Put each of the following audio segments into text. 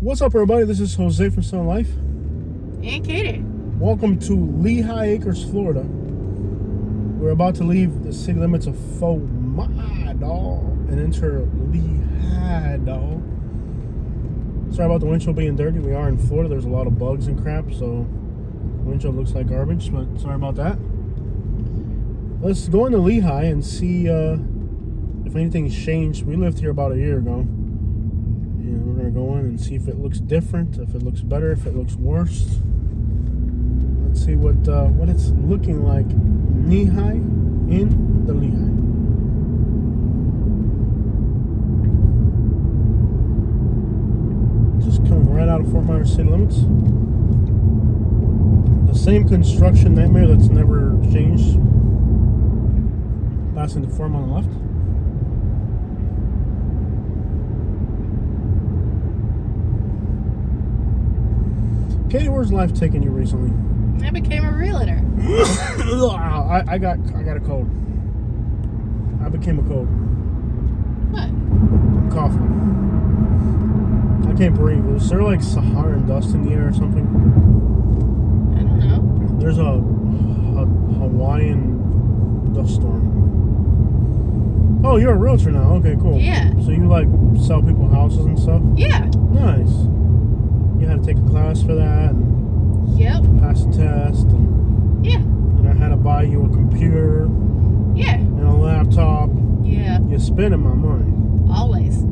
What's up, everybody? This is Jose from Sun Life. And Katie. Welcome to Lehigh Acres, Florida. We're about to leave the city limits of Fort Lauderdale and enter Lehigh. Sorry about the windshield being dirty. We are in Florida. There's a lot of bugs and crap, so the windshield looks like garbage, but sorry about that. Let's go into Lehigh and see if anything's changed. We lived here about a year ago. And we're going to go in and see if it looks different, if it looks better, if it looks worse. Let's see what it's looking like Lehigh, in the Lehigh. Just coming right out of Fort Myers city limits. The same construction nightmare that's never changed. Passing the farm on the left. Katie, where's life taking you recently? I became a realtor. I got a cold. I became a cold. What? I'm coughing. I can't breathe. Is there like Saharan dust in the air or something? I don't know. There's a Hawaiian dust storm. Oh, you're a realtor now. Okay, cool. Yeah. So you like sell people houses and stuff? Yeah. Nice. You had to take a class for that and Yep. pass a test. And Yeah. I had to buy you a computer Yeah. and a laptop. Yeah. You're spending my money. Always.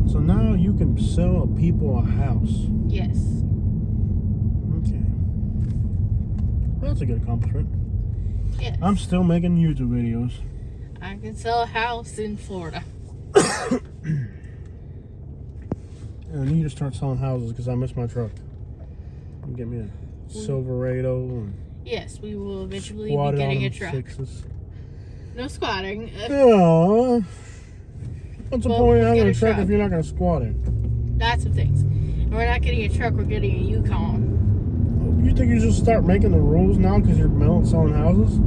So now you can sell people a house. Yes. Okay. That's a good accomplishment. Yes. I'm still making YouTube videos. I can sell a house in Florida. And I need to start selling houses because I miss my truck. You get me a Silverado and Yes, we will eventually squatted be getting on a them truck. sixes. No squatting. Yeah. What's the Well, point of we'll having get a a truck truck. if you're not going to squat it? Lots of things. And we're not getting a truck, we're getting a Yukon. You think you should start making the rules now because you're selling houses?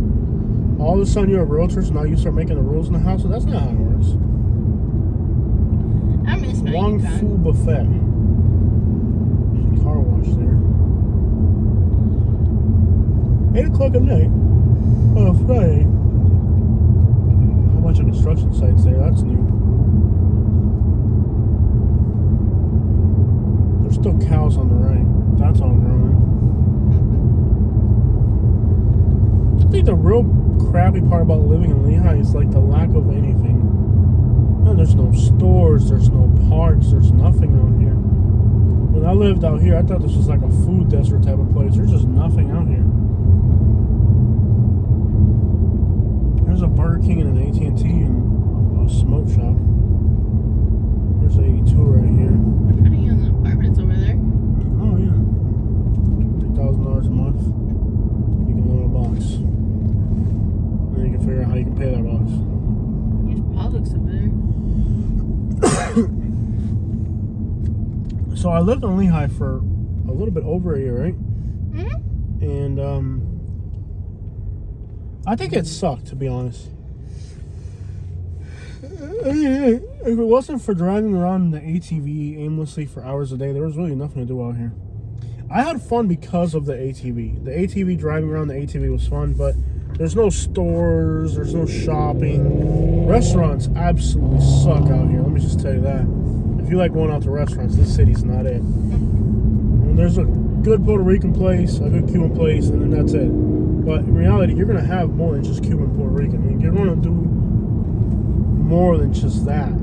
All of a sudden you're a realtor, so now you start making the rules in the house? That's not how it works. I miss my Wong Yukon. Fu Buffet. There's a car wash there. 8 o'clock at night on a Friday. A whole bunch of construction sites there. That's new. There's still cows on the right. That's all growing. I think the real crappy part about living in Lehigh is like the lack of anything. Man, there's no stores, there's no parks, there's nothing out here. When I lived out here, I thought this was like a food desert type of place. There's just nothing out here. There's a Burger King and an AT&T and a smoke shop. There's 82 right here. They're putting in the apartments over there. Oh yeah, $3,000 a month. You can loan a box. And then you can figure out how you can pay that box. There's Publix over there. So I lived in Lehigh for a little bit over a year, right? Mm-hmm. And I think it sucked, to be honest. If it wasn't for driving around in the ATV aimlessly for hours a day, there was really nothing to do out here. I had fun because of the ATV. The ATV, driving around the ATV was fun, but there's no stores, there's no shopping. Restaurants absolutely suck out here, let me just tell you that. If you like going out to restaurants, this city's not it. And there's a good Puerto Rican place, a good Cuban place, and then that's it. But in reality, you're going to have more than just Cuban Puerto Rican. I mean, you're going to do more than just that.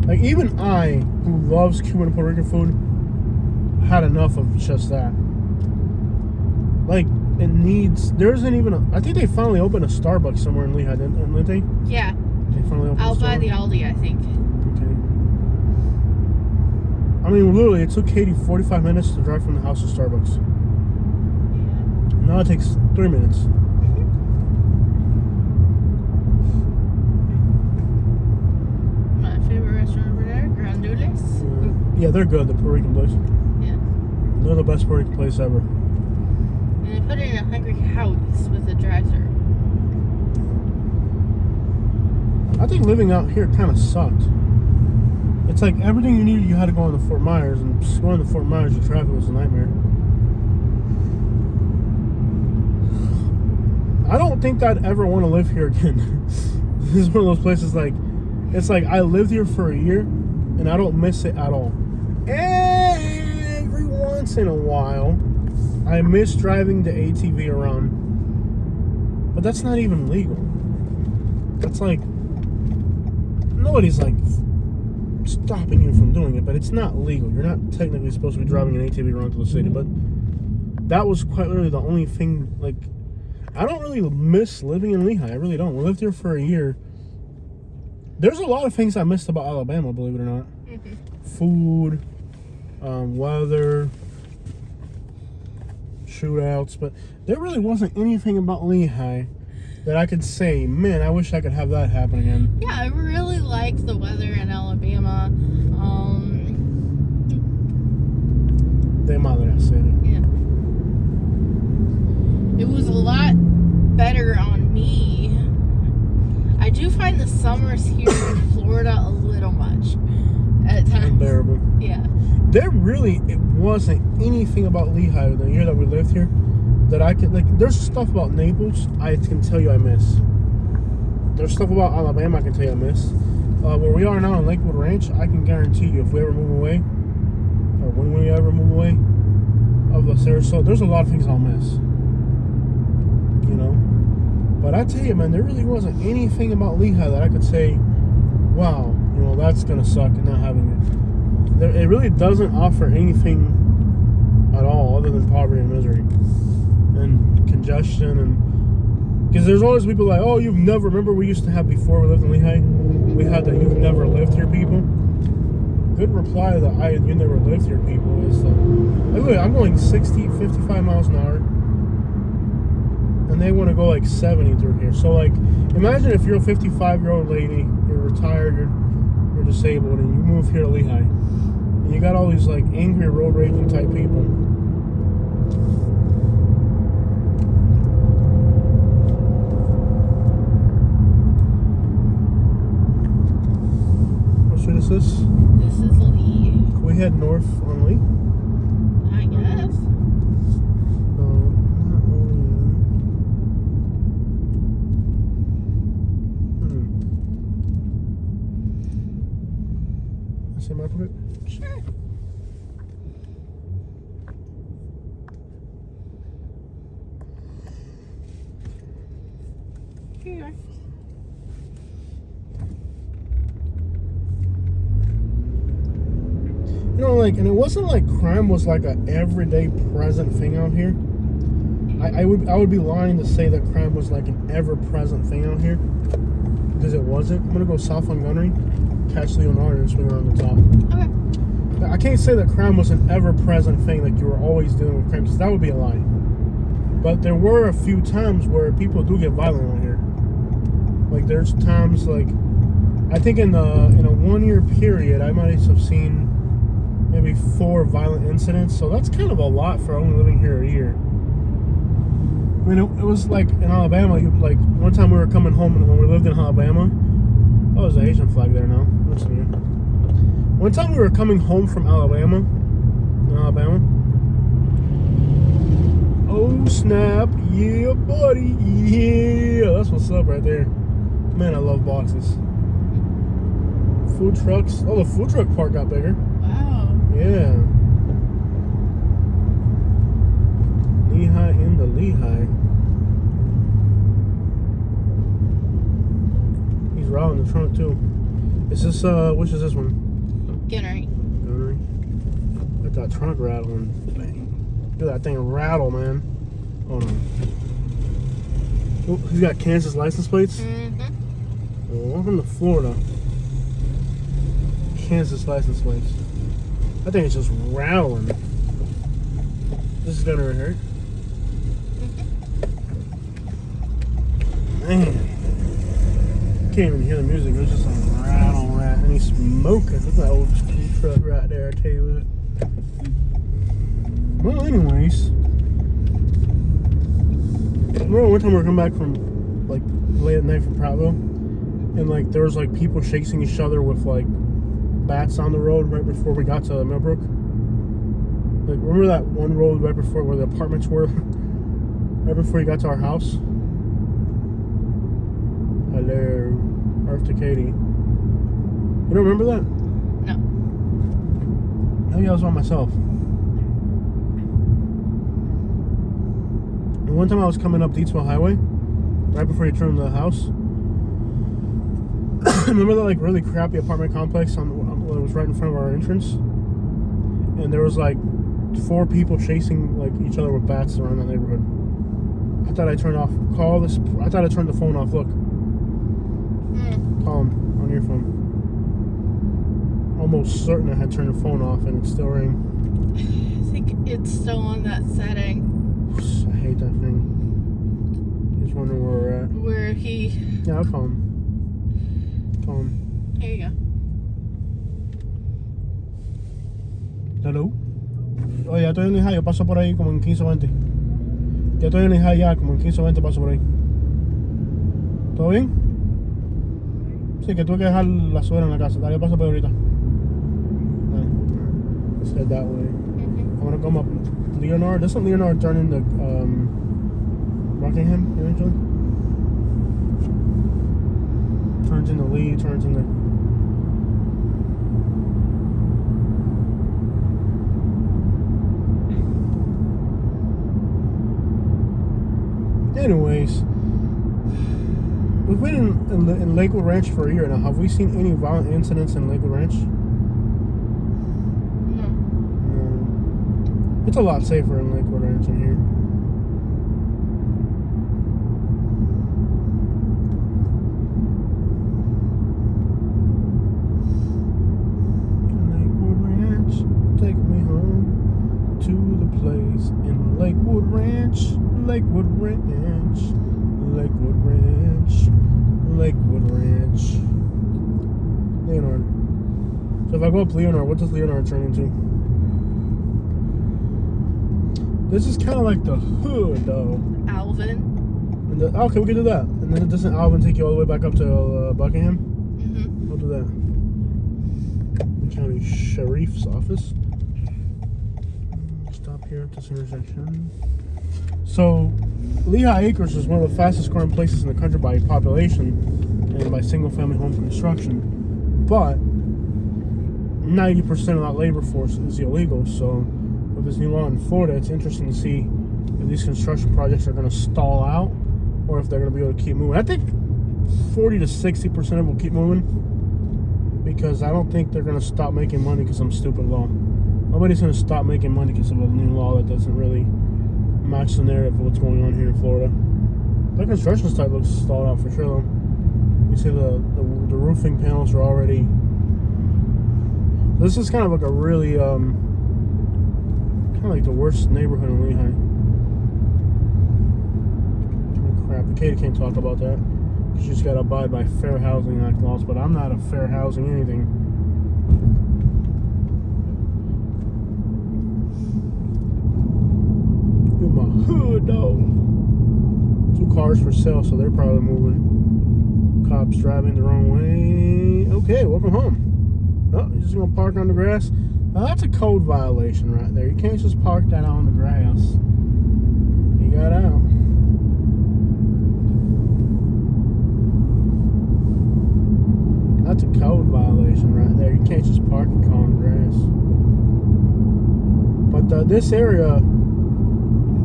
Like, even I, who loves Cuban and Puerto Rican food, had enough of just that. Like, it needs... There isn't even a... I think they finally opened a Starbucks somewhere in Lehigh, didn't they? Yeah. They finally opened Out a by the Starbucks. Aldi, I think. Okay. I mean, literally, it took Katie 45 minutes to drive from the house to Starbucks. Yeah. Now it takes 3 minutes. My favorite restaurant over there, Grandules. Yeah, they're good, the Puerto Rican place. Yeah. They're the best Puerto Rican place ever. And they put it in a Hungry Howie's with a drive-thru. I think living out here kind of sucked. It's like everything you needed, you had to go into Fort Myers, and just going to Fort Myers, the traffic was a nightmare. I don't think I'd ever want to live here again. This is one of those places like, it's like I lived here for a year, and I don't miss it at all. Every once in a while, I miss driving the ATV around, but that's not even legal. That's like, nobody's like stopping you from doing it, but it's not legal. You're not technically supposed to be driving an ATV around to the city, but that was quite literally the only thing. Like, I don't really miss living in Lehigh. I really don't. We lived here for a year. There's a lot of things I missed about Alabama, believe it or not. Food, weather, shootouts, but there really wasn't anything about Lehigh that I could say, man, I wish I could have that happen again. Yeah, I really liked the weather in Alabama. De madre, city. Yeah. It was a lot better on me. I do find the summers here in Florida a little much at times. Unbearable. Yeah. There really, it wasn't anything about Lehigh the year that we lived here that I could, like, there's stuff about Naples I can tell you I miss. There's stuff about Alabama I can tell you I miss. Where we are now in Lakewood Ranch, I can guarantee you if we ever move away, or when we ever move away of the Sarasota, there's a lot of things I'll miss. You know? But I tell you, man, there really wasn't anything about Lehigh that I could say, wow, you know, that's going to suck and not having it. It really doesn't offer anything at all other than poverty and misery and congestion, and because there's always people like, oh, you've never, remember we used to have before we lived in Lehigh, we had that you've never lived here people. Good reply to the you never lived here people is like, look, I'm going 60 55 miles an hour and they want to go like 70 through here. So like, imagine if you're a 55-year-old lady, you're retired, you're disabled, and you move here to Lehigh and you got all these like angry road raging type people. What is this? This is Lee. Can we head north on Lee? I guess. No, not Lee. Say my permit? Sure. Here you are. You know, like, and it wasn't like crime was like a everyday present thing out here. I would be lying to say that crime was like an ever-present thing out here, because it wasn't. I'm gonna go south on Gunnery, catch Leonardo, and swing around the top. Okay. I can't say that crime was an ever-present thing, like you were always dealing with crime, because that would be a lie. But there were a few times where people do get violent out here. Like there's times like, I think in a 1 year period, I might have seen maybe 4 violent incidents. So that's kind of a lot for only living here a year. I mean, it was like in Alabama, like one time we were coming home when we lived in Alabama. Oh, there's an Asian flag there now. Listen here. One time we were coming home from Alabama. Oh snap, yeah buddy, yeah, that's what's up right there. Man, I love boxes. Food trucks. Oh, the food truck park got bigger. Wow. Yeah. Lehigh in the Lehigh. He's routing the trunk too. Is this which is this one? Gunnery. Gunnery. Got that trunk rattling. Bang. Look at that thing rattle, man. Oh no. Oh, he's got Kansas license plates. Mm-hmm. Well, welcome to Florida. Kansas license plates. That thing is just rattling. This is gonna hurt. Man. Can't even hear the music. It was just like rattle, rat. And he's smoking. Look at that old school truck right there, I tell you what. Well, anyways. Remember one time we were coming back from, like, late at night from Prattville? And, like, there was, like, people chasing each other with, like, bats on the road right before we got to Millbrook. Like, remember that one road right before where the apartments were? Right before you got to our house? Hello. Earth to Katie. You don't remember that? No. Maybe I was by myself. And one time I was coming up Deatsville Highway, right before you turned the house. Remember that like really crappy apartment complex on that was right in front of our entrance? And there was like 4 people chasing like each other with bats around that neighborhood. I thought I turned off. I thought I turned the phone off. Look. Call him on your phone. Almost certain I had turned the phone off and it still rang. I think it's still on that setting. I hate that thing. Just wondering where we're at. Where he... Yeah, I'll call him. Call him. Here you go. Hello. Oye, ya estoy en Lehigh, yo paso por ahí como en 15 o 20. Ya estoy en Lehigh ya, como en 15 o 20 paso por ahí. ¿Todo bien? Sí, que tuve que dejar la suegra en la casa. Dale, paso por ahorita. Let's head that way. I want to come up Leonard. Doesn't Leonard turn into Rockingham eventually? Turns into Lee, turns into... Anyways, we've been in Lakewood Ranch for a year now. Have we seen any violent incidents in Lakewood Ranch? No. It's a lot safer in Lakewood Ranch than here. Lakewood Ranch, take me home to the place in Lakewood Ranch. Lakewood Ranch, Lakewood Ranch, Lakewood Ranch. Leonard. So if I go up Leonard, what does Leonard turn into? This is kind of like the hood, though. Alvin. And okay, we can do that. And then doesn't Alvin take you all the way back up to Buckingham? Mm-hmm. We'll do that. The county sheriff's office. Stop here at this intersection. So, Lehigh Acres is one of the fastest growing places in the country by population and by single family home construction. But 90% of that labor force is illegal. So, with this new law in Florida, it's interesting to see if these construction projects are going to stall out or if they're going to be able to keep moving. I think 40 to 60% of them will keep moving because I don't think they're going to stop making money because of some stupid law. Nobody's going to stop making money because of a new law that doesn't really match the narrative of what's going on here in Florida. The construction site looks stalled out for sure though. You see the roofing panels are already... This is kind of like a really kind of like the worst neighborhood in Lehigh. Oh crap, Katie can't talk about that. She's got to abide by Fair Housing Act laws, but I'm not a fair housing anything. My hood though. 2 cars for sale, so they're probably moving. Cops driving the wrong way. Okay, welcome home. Oh, you're just gonna park on the grass? Now that's a code violation right there. You can't just park that on the grass. You got out. That's a code violation right there. You can't just park a car on the grass. But this area,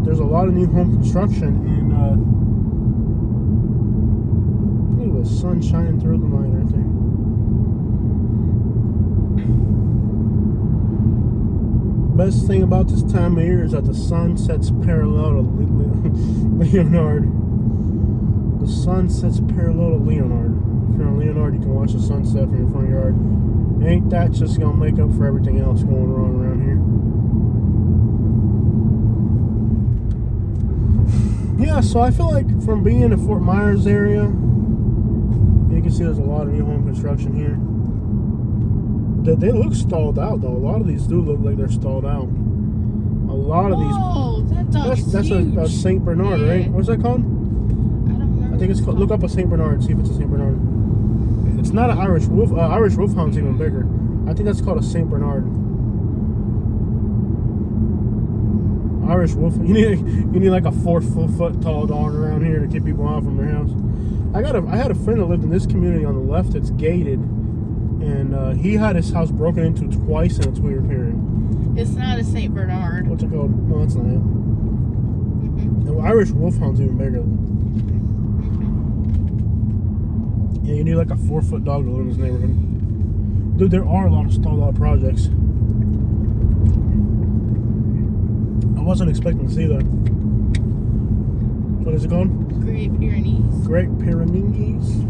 there's a lot of new home construction, and look at the sun shining through the light right there. Best thing about this time of year is that the sun sets parallel to Leonard. The sun sets parallel to Leonard. If you're on Leonard, you can watch the sunset from your front yard. Ain't that just gonna make up for everything else going wrong around here? Yeah, so I feel like from being in the Fort Myers area, you can see there's a lot of new home construction here. They look stalled out though. A lot of these do look like they're stalled out. A lot of these. Oh, that dog's That's huge. a Saint Bernard, Yeah. right? What's that called? I don't remember. I think it's called. Look up a Saint Bernard. See if it's a Saint Bernard. It's not an Irish wolf. Irish wolfhound's even bigger. I I think that's called a Saint Bernard. Irish wolf. You need like a 4 foot tall dog around here to keep people out from their house. I had a friend that lived in this community on the left. It's gated, and he had his house broken into twice in a 2-year period. It's not a Saint Bernard. What's it called? No, that's not it. The Irish wolfhound's even bigger. Yeah, you need like a 4-foot dog to live in this neighborhood. Dude, there are a lot of stalled out projects. I wasn't expecting to see that. What is it called? Great Pyrenees. Great Pyrenees.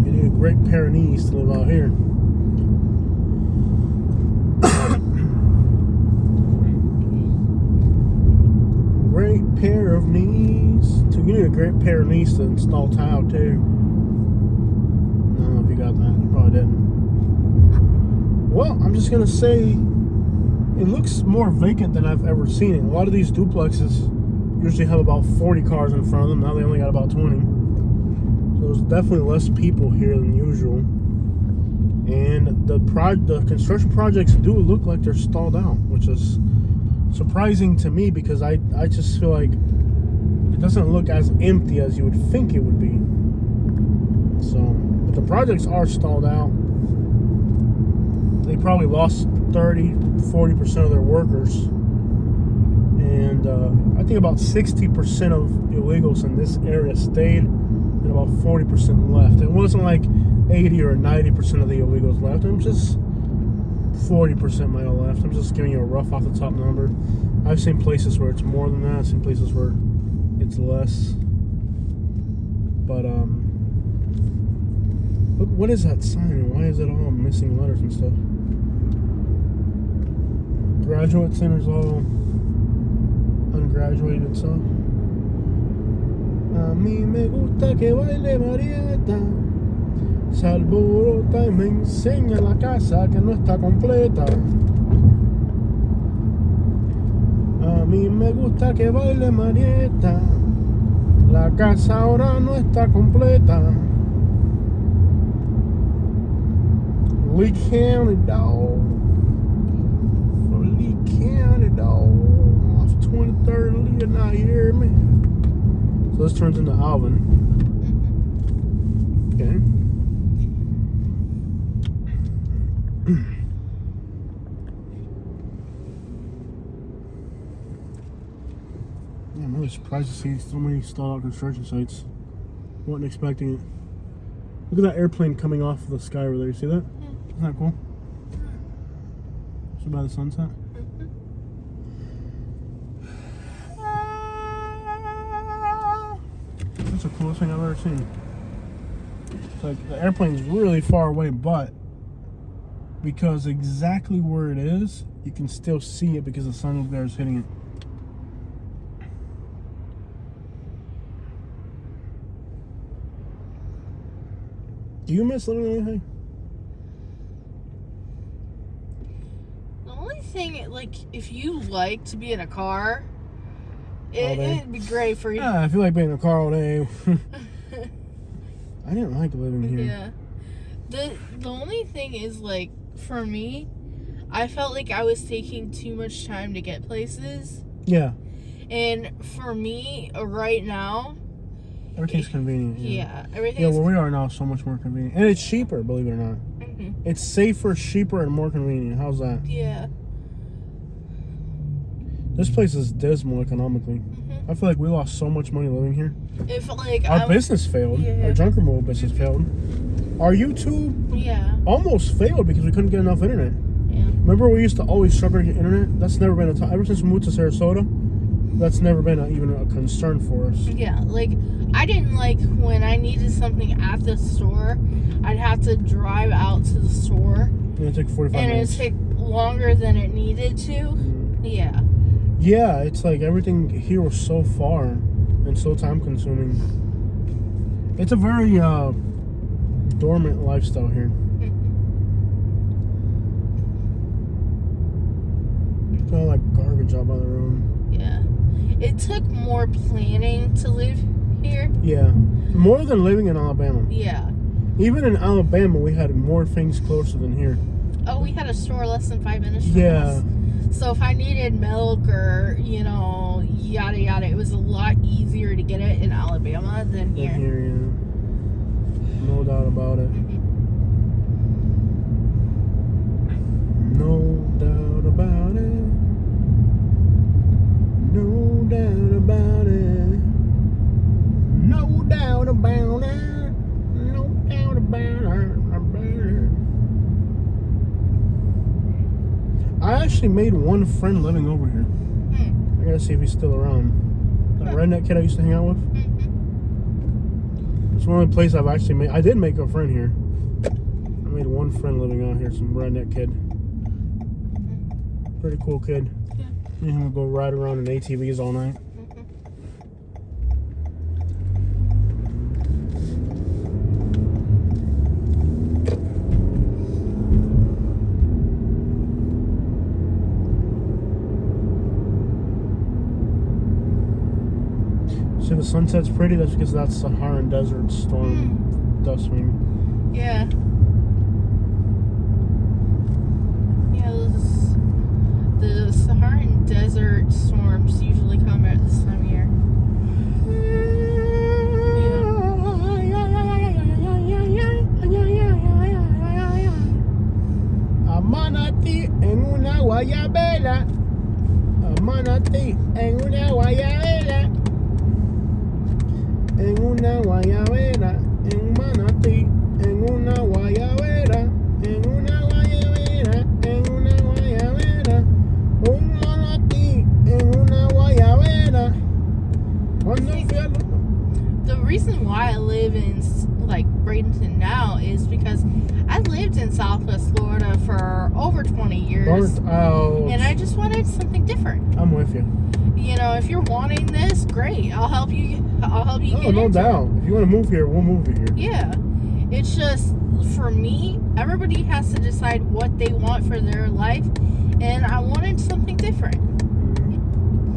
You need a Great Pyrenees to live out here. Great pair of knees. So you need a great pair of knees to install tile too. I don't know if you got that. You probably didn't. Well, I'm just gonna say it looks more vacant than I've ever seen it. A lot of these duplexes usually have about 40 cars in front of them. Now they only got about 20. So there's definitely less people here than usual. And the construction projects do look like they're stalled out, which is surprising to me because I just feel like it doesn't look as empty as you would think it would be. So, but the projects are stalled out. They probably lost 30-40% of their workers. And I think about 60% of illegals in this area stayed and about 40% left. It wasn't like 80 or 90% of the illegals left. I'm just 40% might have left. I'm just giving you a rough off the top number. I've seen places where it's more than that. I've seen places where it's less. But look, what is that sign and why is it all missing letters and stuff? Graduate center's all ungraduated stuff. A mí me gusta que baile Marieta, se alborota y me enseña la casa que no está completa. A mí me gusta que baile Marieta, la casa ahora no está completa. Lee County dog, for Lee County dog, off 23rd and Lee, now you hear me? So this turns into Alvin. Okay. Yeah, I'm really surprised to see so many stalled out construction sites. Wasn't expecting it. Look at that airplane coming off the sky over there. You see that? Isn't that cool? It's by the sunset. That's the coolest thing I've ever seen. It's like the airplane's really far away, but because exactly where it is, you can still see it because the sun glare is hitting it. Do you miss living in Lehigh? The only thing, like, if you like to be in a car, it'd be great for you. Yeah, I feel like being in a car all day. I didn't like living here. Yeah. The only thing is, like, for me, I felt like I was taking too much time to get places. Yeah. And for me, right now, everything's convenient. Yeah, everything's... Yeah, where we are now is so much more convenient. And it's cheaper, believe it or not. Mm-hmm. It's safer, cheaper, and more convenient. How's that? Yeah. This place is dismal economically. Mm-hmm. I feel like we lost so much money living here. If, like, our business failed. Yeah. Our junk removal business failed. Our YouTube almost failed because we couldn't get enough internet. Yeah. Remember we used to always struggle to get internet? That's never been a time. Ever since we moved to Sarasota, that's never been even a concern for us. Yeah, like, I didn't like when I needed something at the store, I'd have to drive out to the store. Yeah, it'd take 45 minutes. And it'd take longer than it needed to. Mm-hmm. Yeah. Yeah, it's like everything here was so far and so time consuming. It's a very dormant lifestyle here. It's all like garbage out by the road. Yeah. It took more planning to live here. Yeah. More than living in Alabama. Yeah. Even in Alabama, we had more things closer than here. Oh, we had a store less than 5 minutes from Yeah. us. So if I needed milk or, you know, yada yada, it was a lot easier to get it in Alabama than here. Yeah. No doubt about it. No doubt about it. No doubt about it. No doubt about it. No doubt about it. I actually made one friend living over here. I gotta see if he's still around. That redneck kid I used to hang out with. It's one of the places I've actually made. I did make a friend here. I made one friend living out here, some redneck kid. Pretty cool kid. Yeah. Me and him would go ride around in ATVs all night. See, the sunset's pretty. That's because that's Saharan Desert storm dust wing. Yeah. Yeah, the Saharan Desert storms usually come at this time of year. Amanati en una guayabera. Amanati en una guayabera. En una guayabera. En Manatí. En una guayabera. En una guayabera. En una guayabera. Un manatí en una guayabera. Cuando fui a The reason why I live in like Bradenton now is because I lived in Southwest Florida for over 20 years. burnt out. And I just wanted something different. I'm with you. You know, if you're wanting this, great. I'll help you. I'll help you Oh, get no into doubt. If you want to move here, we'll move you here. it. Yeah. It's just for me, everybody has to decide what they want for their life, and I wanted something different.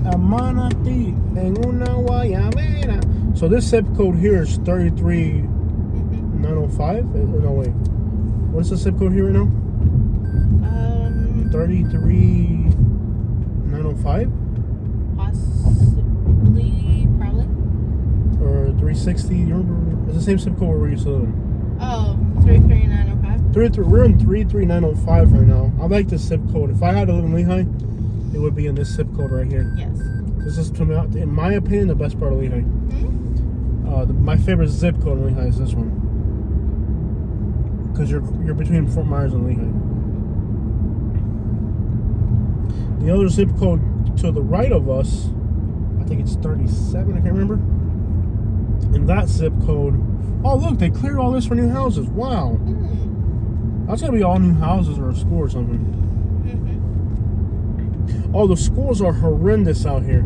Amanati en una guayabera. So this zip code here is 33905. No, wait. What's the zip code here right now? 33905 Possibly, probably. or 360. You remember? It's the same zip code where we used to live in. Oh, 33905. We're in 33905 right now. I like this zip code. If I had to live in Lehigh, it would be in this zip code right here. Yes. This is, in my opinion, the best part of Lehigh. My favorite zip code in Lehigh is this one, because you're between Fort Myers and Lehigh. The other zip code to the right of us, I think it's 37. I can't remember. And that zip code. Oh, look, they cleared all this for new houses. Wow. That's gonna be all new houses or a school or something. Oh, the schools are horrendous out here.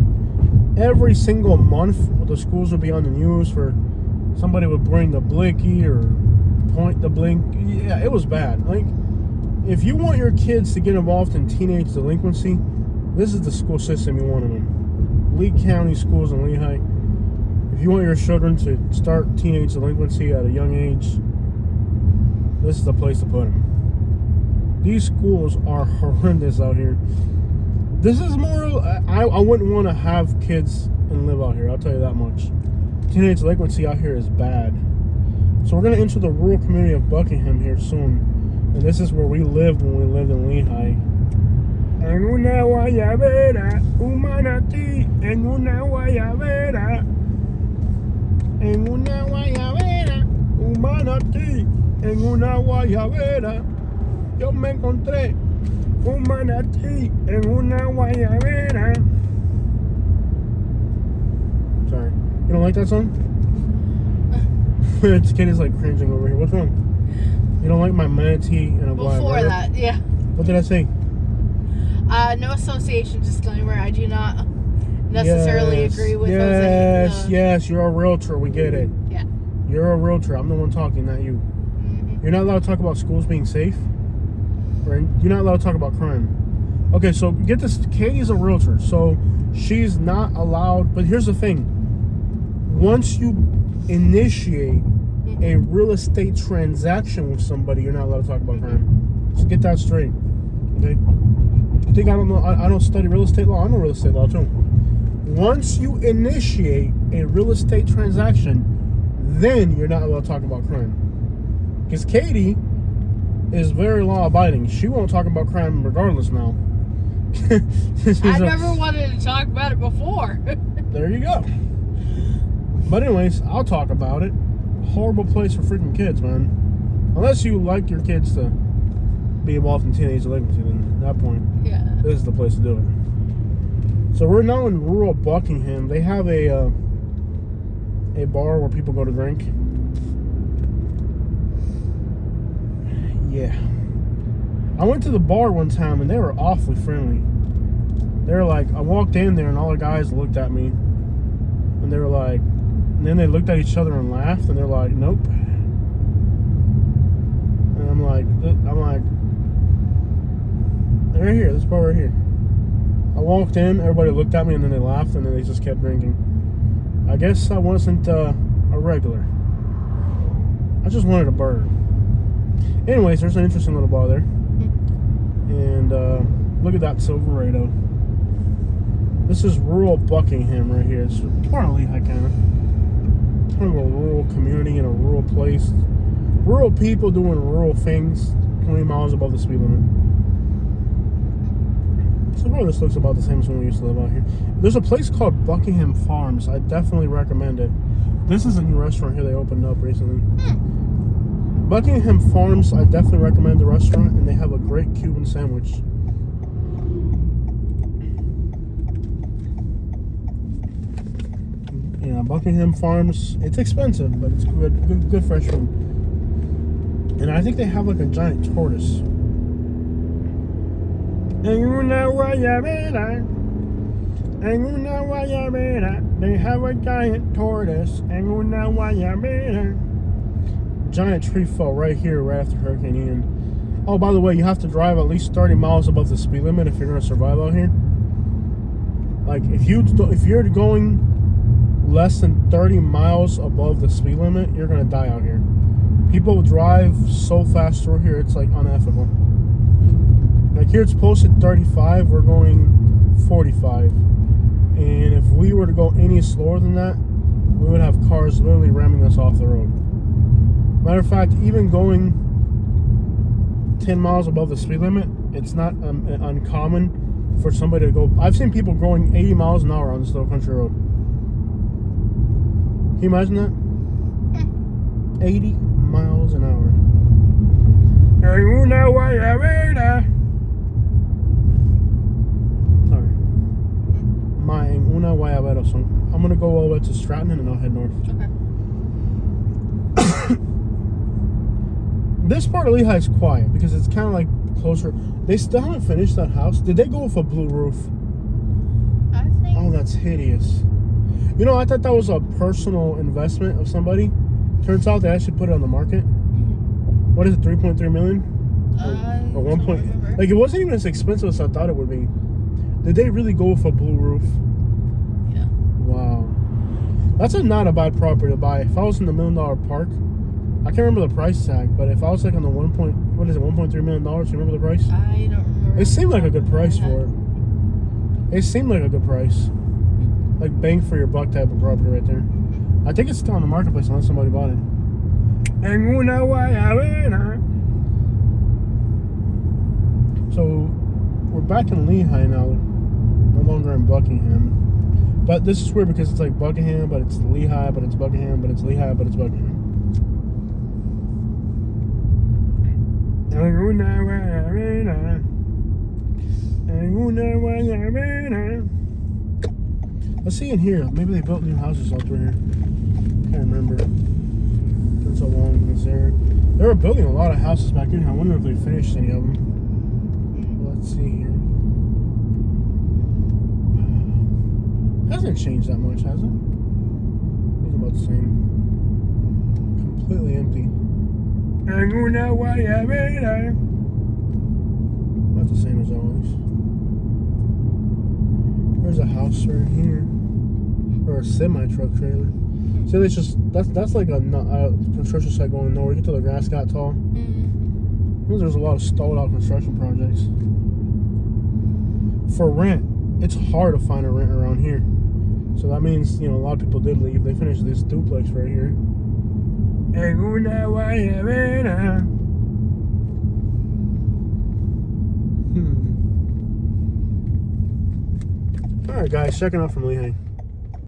Every single month, the schools would be on the news for somebody would bring the blicky or point the blink. Yeah, it was bad. Like, if you want your kids to get involved in teenage delinquency, this is the school system you want them in. Lee County schools in Lehigh. If you want your children to start teenage delinquency at a young age, this is the place to put them. These schools are horrendous out here. This is more, I wouldn't want to have kids and live out here, I'll tell you that much. Teenage delinquency out here is bad. So we're going to enter the rural community of Buckingham here soon. And this is where we lived when we lived in Lehigh. En una guayabera, un manatí, en una guayabera. En una guayabera, un manatí, en una guayabera. Yo me encontré un manatí en una guayabera. Sorry. You don't like that song? This kid is like cringing over here. What's wrong? You don't like my manatee and a guayabera? Before that, yeah. What did I say? No association disclaimer. I do not necessarily agree with those. Yes, you're a realtor. We get it. Yeah. You're a realtor. I'm the one talking, not you. You're not allowed to talk about schools being safe. Right? You're not allowed to talk about crime. Okay, so get this. Katie's a realtor, so she's not allowed. But here's the thing. Once you initiate a real estate transaction with somebody, you're not allowed to talk about crime. So get that straight. Okay? I think I don't know. I don't study real estate law. I know real estate law too. Once you initiate a real estate transaction, then you're not allowed to talk about crime. Because Katie is very law abiding. She won't talk about crime regardless now. I never wanted to talk about it before. There you go. But anyways, I'll talk about it. Horrible place for freaking kids, man. Unless you like your kids to be involved in teenage delinquency, then at that point, Yeah. this is the place to do it. So we're now in rural Buckingham. They have a bar where people go to drink. Yeah. I went to the bar one time and they were awfully friendly. They were like, I walked in there and all the guys looked at me and they were like, and then they looked at each other and laughed and they're like, nope. And I'm like, right here, this bar right here. I walked in, everybody looked at me and then they laughed and then they just kept drinking. I guess I wasn't a regular. I just wanted a burger. Anyways, there's an interesting little bar there. And look at that Silverado. This is rural Buckingham right here. It's part of Lehigh, kind of a rural community in a rural place. Rural people doing rural things 20 miles above the speed limit. So far this looks about the same as when we used to live out here. There's a place called Buckingham Farms. I definitely recommend it. This is a new restaurant here they opened up recently. Buckingham Farms, I definitely recommend the restaurant, and they have a great Cuban sandwich. Yeah, Buckingham Farms, it's expensive, but it's good fresh food. And I think they have like a giant tortoise. And you know why you made it. And you know why you made it. They have a giant tortoise. And you know why you made it. Giant tree fell right here, right after Hurricane Ian. Oh, by the way, you have to drive at least 30 miles above the speed limit if you're gonna survive out here. Like if you're going less than 30 miles above the speed limit, you're gonna die out here. People drive so fast through here, it's like unethical. Like here it's posted 35, we're going 45. And if we were to go any slower than that, we would have cars literally ramming us off the road. Matter of fact, even going 10 miles above the speed limit, it's not uncommon for somebody to go. I've seen people going 80 miles an hour on this little country road. Can you imagine that? 80 miles an hour. And you know why I made it. Sorry. My una guayabera song. I'm going to go all the way to Stratton and then I'll head north. Okay. This part of Lehigh is quiet because it's kind of like closer. They still haven't finished that house. Did they go with a blue roof? I think. Oh, that's hideous. You know, I thought that was a personal investment of somebody. Turns out they actually put it on the market. What is it, 3.3 million? Or 1 point? Like, it wasn't even as expensive as I thought it would be. Did they really go with a blue roof? Yeah. Wow. That's not a bad property to buy. If I was in the $1 million park, I can't remember the price tag, but if I was like on the $1.3 million, you remember the price? I don't remember. It seemed like a good price for it. It seemed like a good price. Like bang for your buck type of property right there. I think it's still on the marketplace unless somebody bought it. And you know why I win. So we're back in Lehigh now, no longer in Buckingham. But this is weird because it's like Buckingham, but it's Lehigh, but it's Buckingham, but it's Lehigh, but it's Buckingham. Let's see in here. Maybe they built new houses out through here. Can't remember. Been so long since there. They were building a lot of houses back here. I wonder if they finished any of them. Let's see here. Hasn't changed that much, has it? It's about the same. Completely empty. And you know why I made it. About the same as always. There's a house right here. Or a semi-truck trailer. So that's like a construction site going nowhere. You get to the grass got tall. Mm-hmm. There's a lot of stalled out construction projects. For rent, it's hard to find a rent around here. So that means, a lot of people did leave. They finished this duplex right here. Alright guys, checking out from Lehigh.